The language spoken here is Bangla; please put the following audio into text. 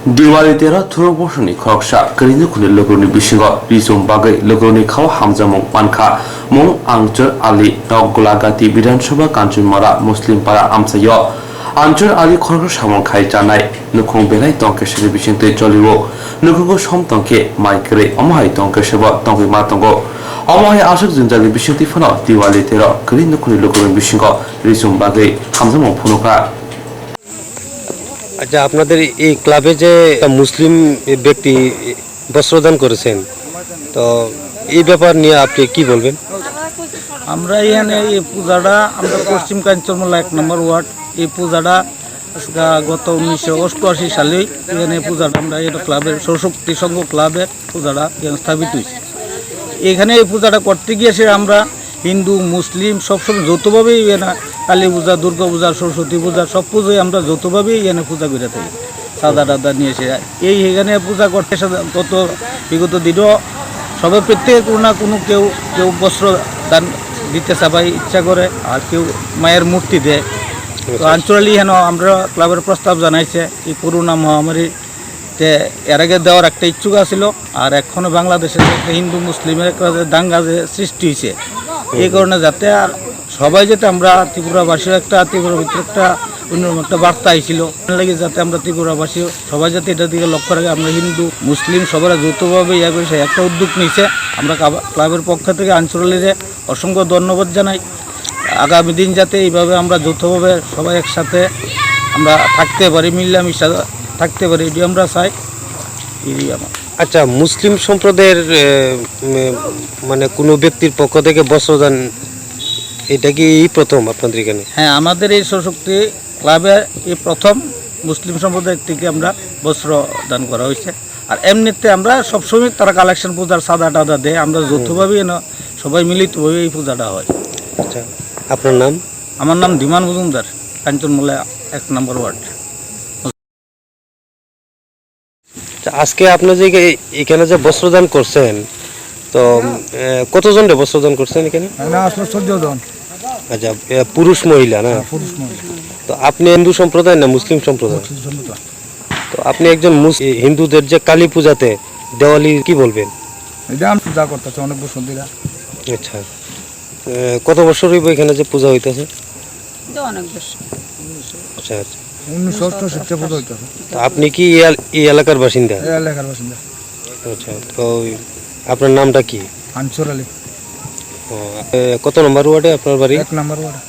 दिवालीतेरा थुरबसनि खरकसा करिनो खुनि लोगोनि बिसिंग रिसुम बागै लोगोनि खाव हामजामं पानखा मं आंचर आली नगलागाति विधानसभा कान्चनमारा मुस्लिम पारा आमसायो आंचर आली खरक सामं खाइ जानाय नुखं बेलाय तंकेसरि बिसिंते चलिवो नुखंगो सम तंके माइक्रे अमहाय तंकेसबा तंके मातंगो अमहाय आसक जुनजालि बिसिंति फनो दिवालीतेरा करिनो खुनि लोगोनि बिसिंग रिसुम बागै हामजामं फुनुका। আচ্ছা, আপনাদের এই ক্লাবে যে মুসলিম ব্যক্তি বস্ত্রদান করেছেন, তো এই ব্যাপার নিয়ে আপনি কি বলবেন? আমরা এখানে এই পূজাটা আমরা পশ্চিম কাঞ্চনমালা 1 নম্বর ওয়ার্ড এই পূজাটা গত 1988 সালে এখানে পূজাটা আমরা এটা ক্লাবের সৌশক্তি সংঘ ক্লাবের পূজাটা এখানে স্থাপিত হয়েছে। এখানে এই পূজাটা করতে গিয়েছে আমরা হিন্দু মুসলিম সবসময় যৌথভাবেই এখানে কালী পূজা দুর্গা পূজা সরস্বতী পূজা সব পুজোয় আমরা যৌথভাবেই এখানে পূজা করে থাকি। সাদা টাদা নিয়ে এসে এখানে পূজা করতে গত বিগত দিনও সবাই প্রত্যেকে কোনো না কোনো কেউ বস্ত্র দান দিতে সবাই ইচ্ছা করে, আর কেউ মায়ের মূর্তি দেয়। তো আঞ্চলিক হেন আমরা ক্লাবের প্রস্তাব জানাইছে এই করোনা মহামারীতে এর আগে দেওয়ার একটা ইচ্ছুক আছিল, আর এখনও বাংলাদেশের একটা হিন্দু মুসলিমের একটা দাঙ্গা যে সৃষ্টি হয়েছে, এই কারণে যাতে আর সবাই যাতে আমরা ত্রিপুরাবাসীর ত্রিপুরার ভিতরে অন্যরকম একটা বার্তা আইছিল লাগে যাতে আমরা ত্রিপুরাবাসী সবাই যাতে এটার দিকে লক্ষ্য রাখে। আমরা হিন্দু মুসলিম সবাই যৌথভাবে ইয়া করে সে একটা উদ্যোগ নিয়েছে। আমরা ক্লাবের পক্ষ থেকে আঞ্চলিকে অসংখ্য ধন্যবাদ জানাই। আগামী দিন যাতে এইভাবে আমরা যৌথভাবে সবাই একসাথে আমরা থাকতে পারি, মিলামিশা থাকতে পারি, এটি আমরা চাই। আমার আচ্ছা, মুসলিম সম্প্রদায়ের মানে কোনো ব্যক্তির পক্ষ থেকে বস্ত্রদান এটা কি প্রথম আপনাদের এখানে? হ্যাঁ, আমাদের এই সশক্তি ক্লাবে এই প্রথম মুসলিম সম্প্রদায়ের থেকে আমরা বস্ত্র দান করা হয়েছে। আর এমনিতে আমরা সবসময় তারা কালেকশন পূজার সাদা টাদা দেয়, আমরা যৌথভাবেই সবাই মিলিতভাবে এই পূজাটা হয়। আচ্ছা, আপনার নাম? আমার নাম ধীমান মজুমদার, কাঞ্চনমালা 1 নম্বর ওয়ার্ড। আজকে আপনি যে এখানে যে বস্ত্রদান করছেন, তো কতজন বস্ত্রদান করছেন এখানে? আসলে 14 জন। আচ্ছা, পুরুষ মহিলা না? পুরুষ মহিলা। তো আপনি হিন্দু সম্প্রদায় না মুসলিম সম্প্রদায়? তো আপনি একজন হিন্দুদের যে কালী পূজাতে দেওয়ালি কি বলবেন? এটা আমি পূজা করতেছি অনেক বছর ধরে। আচ্ছা, কত বছর হইব এখানে যে পূজা হইতেছে? অনেক বছর। আচ্ছা আচ্ছা, 1968 থেকে পূজা হইতেছে। তো আপনি কি এই এলাকার বাসিন্দা? এই এলাকার বাসিন্দা। আচ্ছা, তো আপনার নামটা কি? আনসর আলী। কত নম্বর ওয়ার্ডে আপনার বাড়ি? 1 নম্বর ওয়ার্ড।